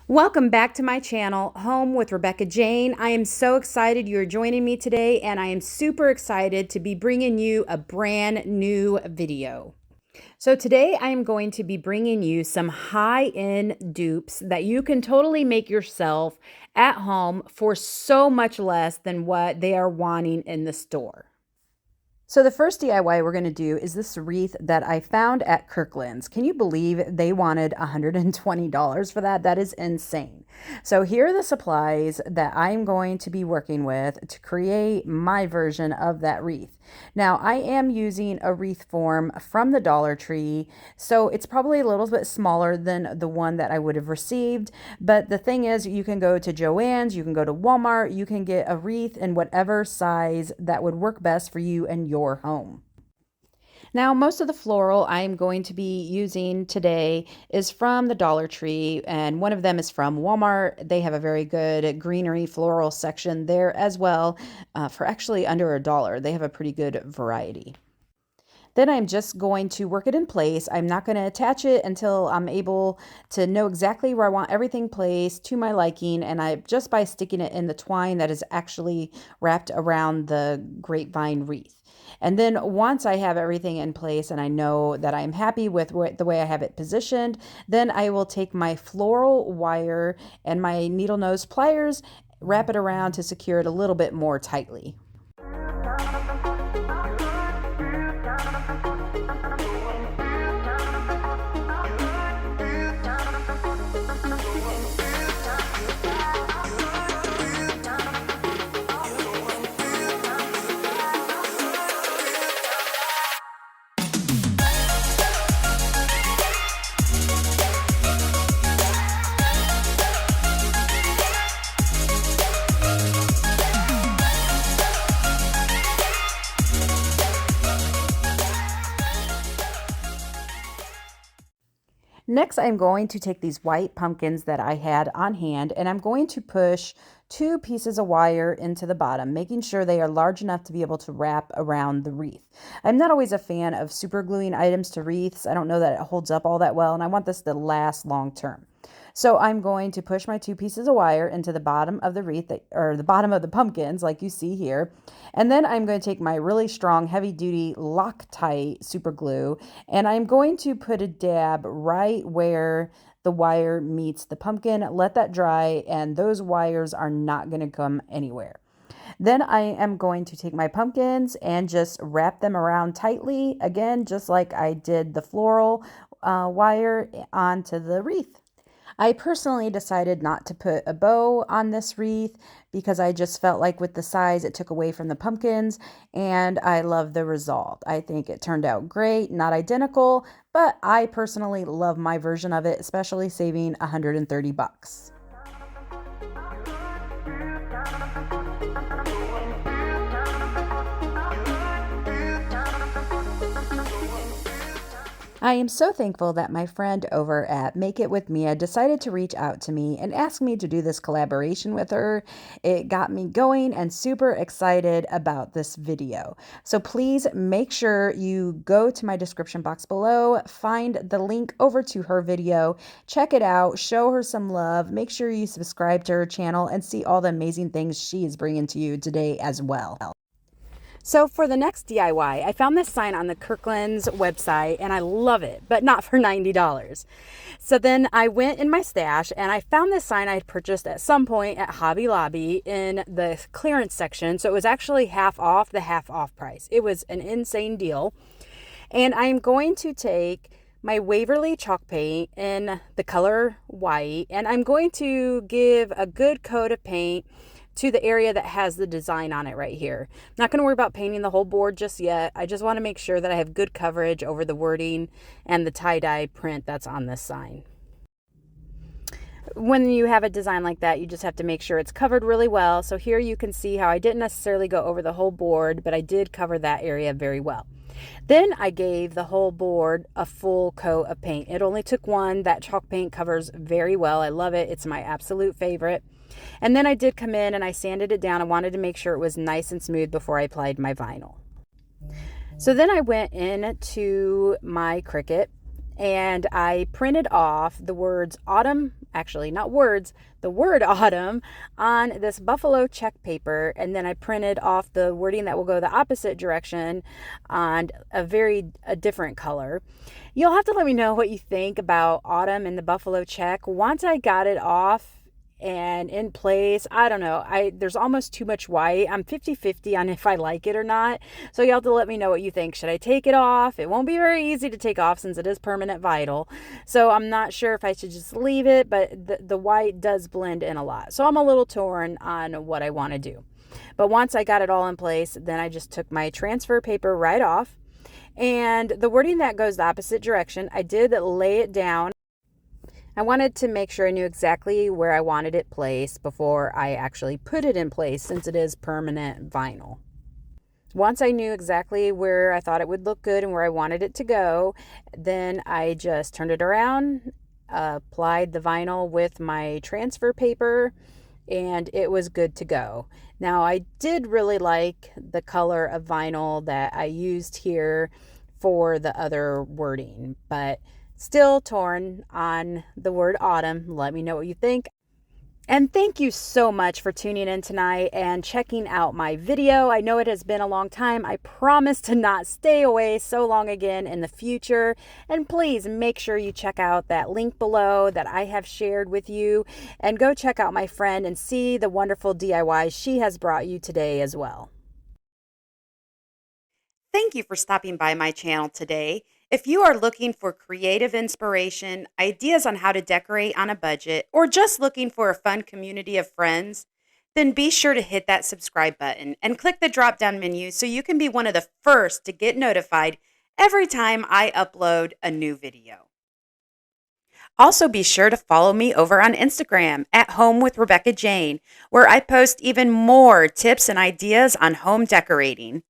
Welcome back to my channel, Home with Rebecca Jane. I am so excited you're joining me today, and I am super excited to be bringing you a brand new video. So today I am going to be bringing you some high-end dupes that you can totally make yourself at home for so much less than what they are wanting in the store. So the first DIY we're going to do is this wreath that I found at Kirkland's. Can you believe they wanted $120 for that? That is insane. So here are the supplies that I'm going to be working with to create my version of that wreath. Now I am using a wreath form from the Dollar Tree, so it's probably a little bit smaller than the one that I would have received. But the thing is, you can go to Joann's, you can go to Walmart, you can get a wreath in whatever size that would work best for you and your home. Now, most of the floral I'm going to be using today is from the Dollar Tree, and one of them is from Walmart. They have a very good greenery floral section there as well, for actually under $1. They have a pretty good variety. Then I'm just going to work it in place. I'm not going to attach it until I'm able to know exactly where I want everything placed to my liking, and just by sticking it in the twine that is actually wrapped around the grapevine wreath. And then once I have everything in place and I know that I'm happy with the way I have it positioned, then I will take my floral wire and my needle nose pliers, wrap it around to secure it a little bit more tightly. Next, I'm going to take these white pumpkins that I had on hand, and I'm going to push 2 pieces of wire into the bottom, making sure they are large enough to be able to wrap around the wreath. I'm not always a fan of super gluing items to wreaths. I don't know that it holds up all that well, and I want this to last long term. So I'm going to push my 2 pieces of wire into the bottom of the wreath, or the bottom of the pumpkins, like you see here. And then I'm going to take my really strong, heavy-duty Loctite super glue, and I'm going to put a dab right where the wire meets the pumpkin, let that dry, and those wires are not going to come anywhere. Then I am going to take my pumpkins and just wrap them around tightly, again, just like I did the floral wire onto the wreath. I personally decided not to put a bow on this wreath because I just felt like with the size it took away from the pumpkins, and I love the result. I think it turned out great, not identical, but I personally love my version of it, especially saving $130. I am so thankful that my friend over at Make It With Mia decided to reach out to me and ask me to do this collaboration with her. It got me going and super excited about this video. So please make sure you go to my description box below, find the link over to her video, check it out, show her some love, make sure you subscribe to her channel and see all the amazing things she is bringing to you today as well. So for the next DIY, I found this sign on the Kirkland's website and I love it, but not for $90. So then I went in my stash and I found this sign I had purchased at some point at Hobby Lobby in the clearance section. So it was actually half off the half off price. It was an insane deal. And I'm going to take my Waverly chalk paint in the color white, and I'm going to give a good coat of paint to the area that has the design on it right here. I'm not going to worry about painting the whole board just yet. I just want to make sure that I have good coverage over the wording and the tie-dye print that's on this sign. When you have a design like that, you just have to make sure it's covered really well. So here you can see how I didn't necessarily go over the whole board, but I did cover that area very well. Then I gave the whole board a full coat of paint. It only took one. That chalk paint covers very well. I love it. It's my absolute favorite. And then I did come in and I sanded it down. I wanted to make sure it was nice and smooth before I applied my vinyl. So then I went into my Cricut and I printed off the words Autumn actually not words, the word autumn on this buffalo check paper, and then I printed off the wording that will go the opposite direction on a different color. You'll have to let me know what you think about autumn and the buffalo check. Once I got it off and in place, I don't know, there's almost too much white. I'm 50-50 on if I like it or not, so you have to let me know what you think. Should I take it off? It won't be very easy to take off since it is permanent vinyl, so I'm not sure if I should just leave it, but the white does blend in a lot, so I'm a little torn on what I want to do. But once I got it all in place, then I just took my transfer paper right off, and the wording that goes the opposite direction, I did lay it down. I wanted to make sure I knew exactly where I wanted it placed before I actually put it in place, since it is permanent vinyl. Once I knew exactly where I thought it would look good and where I wanted it to go, then I just turned it around, applied the vinyl with my transfer paper, and it was good to go. Now, I did really like the color of vinyl that I used here for the other wording, but still torn on the word autumn. Let me know what you think. And thank you so much for tuning in tonight and checking out my video. I know it has been a long time. I promise to not stay away so long again in the future. And please make sure you check out that link below that I have shared with you, and go check out my friend and see the wonderful DIYs she has brought you today as well. Thank you for stopping by my channel today. If you are looking for creative inspiration, ideas on how to decorate on a budget, or just looking for a fun community of friends, then be sure to hit that subscribe button and click the drop down menu so you can be one of the first to get notified every time I upload a new video. Also, be sure to follow me over on Instagram at Home with Rebecca Jane, where I post even more tips and ideas on home decorating.